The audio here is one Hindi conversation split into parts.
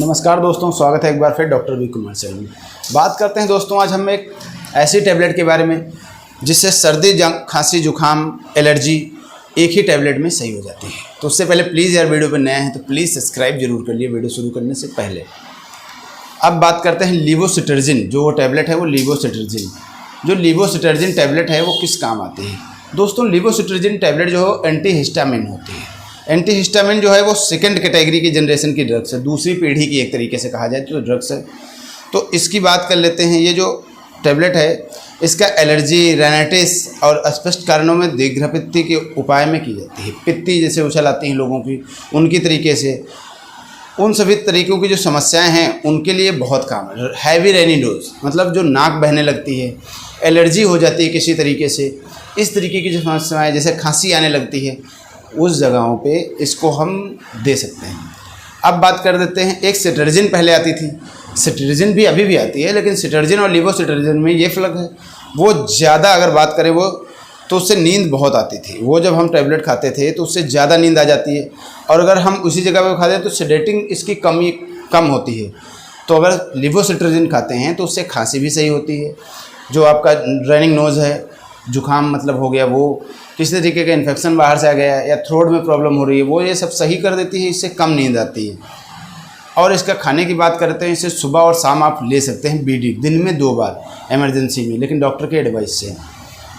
नमस्कार दोस्तों, स्वागत है एक बार फिर डॉक्टर वी कुमार चैनल में। बात करते हैं दोस्तों आज हम एक ऐसी टैबलेट के बारे में जिससे सर्दी, खांसी, जुकाम, एलर्जी एक ही टैबलेट में सही हो जाती है। तो उससे पहले प्लीज़ यार, वीडियो पर नए हैं तो प्लीज़ सब्सक्राइब जरूर कर लिए वीडियो शुरू करने से पहले। अब बात करते हैं लीवोसिट्राजिन। जो वो टैबलेट है वो लीवोसिट्राजिन। जो लीवोसिट्राजिन टैबलेट है वो किस काम आती है? दोस्तों, लीवोसिट्राजिन टैबलेट जो है एंटी हिस्टामिन होती है। एंटी हिस्टामिन जो है वो सेकंड कैटेगरी की जनरेशन की ड्रग्स है, दूसरी पीढ़ी की एक तरीके से कहा जाए तो ड्रग्स है। तो इसकी बात कर लेते हैं। ये जो टैबलेट है इसका एलर्जी, राइनाइटिस और अस्पष्ट कारणों में दीर्घपित्ती के उपाय में की जाती है। पित्ती जैसे उछल आती हैं लोगों की, उनकी तरीके से उन सभी तरीक़ों की जो समस्याएं हैं उनके लिए बहुत काम है। हैवी रेनिडोज मतलब जो नाक बहने लगती है, एलर्जी हो जाती है किसी तरीके से, इस तरीके की जो समस्याएं जैसे खांसी आने लगती है, उस जगहों पे इसको हम दे सकते हैं। अब बात कर देते हैं, एक सिट्राजिन पहले आती थी, सिट्राजिन भी अभी भी आती है, लेकिन सिट्राजिन और लीवोसिट्राजिन में ये फ़र्क है, वो ज़्यादा अगर बात करें वो तो उससे नींद बहुत आती थी। वो जब हम टैबलेट खाते थे तो उससे ज़्यादा नींद आ जाती है, और अगर हम उसी जगह पर खाते हैं तो सेडेटिंग इसकी कम होती है। तो अगर लीवोसिट्राजिन खाते हैं तो उससे खांसी भी सही होती है, जो आपका रनिंग नोज़ है, जुकाम मतलब हो गया, वो किसी तरीके का इन्फेक्शन बाहर से आ गया या थ्रोट में प्रॉब्लम हो रही है, वो ये सब सही कर देती है, इससे कम नींद आती है। और इसका खाने की बात करते हैं, इसे सुबह और शाम आप ले सकते हैं बीडी, दिन में 2 बार इमरजेंसी में, लेकिन डॉक्टर के एडवाइस से।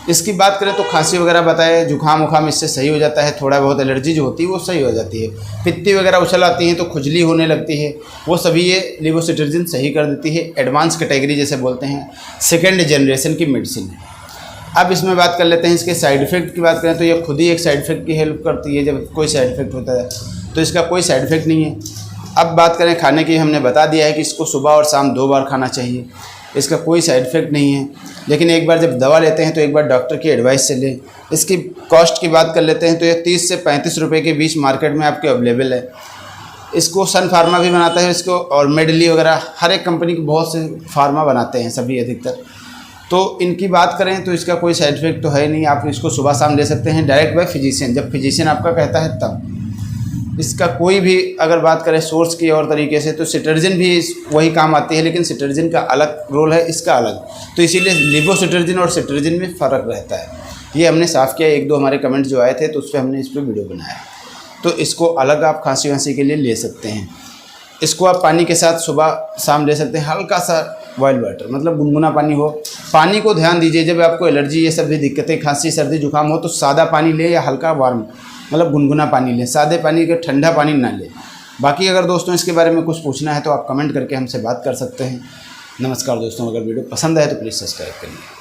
इसकी बात करें तो खांसी वगैरह बताए, जुकाम उखाम इससे सही हो जाता है, थोड़ा बहुत एलर्जी जो होती है वो सही हो जाती है। पित्ती वगैरह उछल आती हैं तो खुजली होने लगती है, वो सभी ये लीवोसिट्राजिन सही कर देती है। एडवांस कैटेगरी जैसे बोलते हैं, सेकेंड जनरेशन की मेडिसिन है। अब इसमें बात कर लेते हैं इसके साइड इफ़ेक्ट की बात करें तो ये खुद ही एक साइड इफ़ेक्ट की हेल्प करती है। जब कोई साइड इफ़ेक्ट होता है तो इसका कोई साइड इफ़ेक्ट नहीं है। अब बात करें खाने की, हमने बता दिया है कि इसको सुबह और शाम 2 बार खाना चाहिए, इसका कोई साइड इफ़ेक्ट नहीं है। लेकिन एक बार जब दवा लेते हैं तो एक बार डॉक्टर की एडवाइस से लें। इसकी कॉस्ट की बात कर लेते हैं तो ये 30 से 35 रुपये के बीच मार्केट में आपके अवेलेबल है। इसको सन फार्मा भी बनाता है इसको, और मेडली वगैरह हर एक कंपनी के बहुत से फार्मा बनाते हैं सभी अधिकतर। तो इनकी बात करें तो इसका कोई साइड इफ़ेक्ट तो है नहीं, आप इसको सुबह शाम ले सकते हैं डायरेक्ट बाय फिजिशियन, जब फिजिशियन आपका कहता है तब। इसका कोई भी अगर बात करें सोर्स की और तरीके से तो सिट्राजिन भी वही काम आती है, लेकिन सिट्राजिन का अलग रोल है, इसका अलग। तो इसीलिए लीवोसिट्राजिन और सिट्राजिन में फ़र्क रहता है। ये हमने साफ़ किया, 1-2 हमारे कमेंट जो आए थे तो उस पर हमने इस पर वीडियो बनाया। तो इसको अलग आप खांसी वांसी के लिए ले सकते हैं। इसको आप पानी के साथ सुबह शाम ले सकते हैं, हल्का सा बॉयल वाटर मतलब गुनगुना पानी हो। पानी को ध्यान दीजिए, जब आपको एलर्जी ये सब भी दिक्कतें, खांसी, सर्दी, जुकाम हो तो सादा पानी लें या हल्का वार्म मतलब गुनगुना पानी लें, सादे पानी का ठंडा पानी ना लें। बाकी अगर दोस्तों इसके बारे में कुछ पूछना है तो आप कमेंट करके हमसे बात कर सकते हैं। नमस्कार दोस्तों, अगर वीडियो पसंद आए तो प्लीज़ सब्सक्राइब करिए।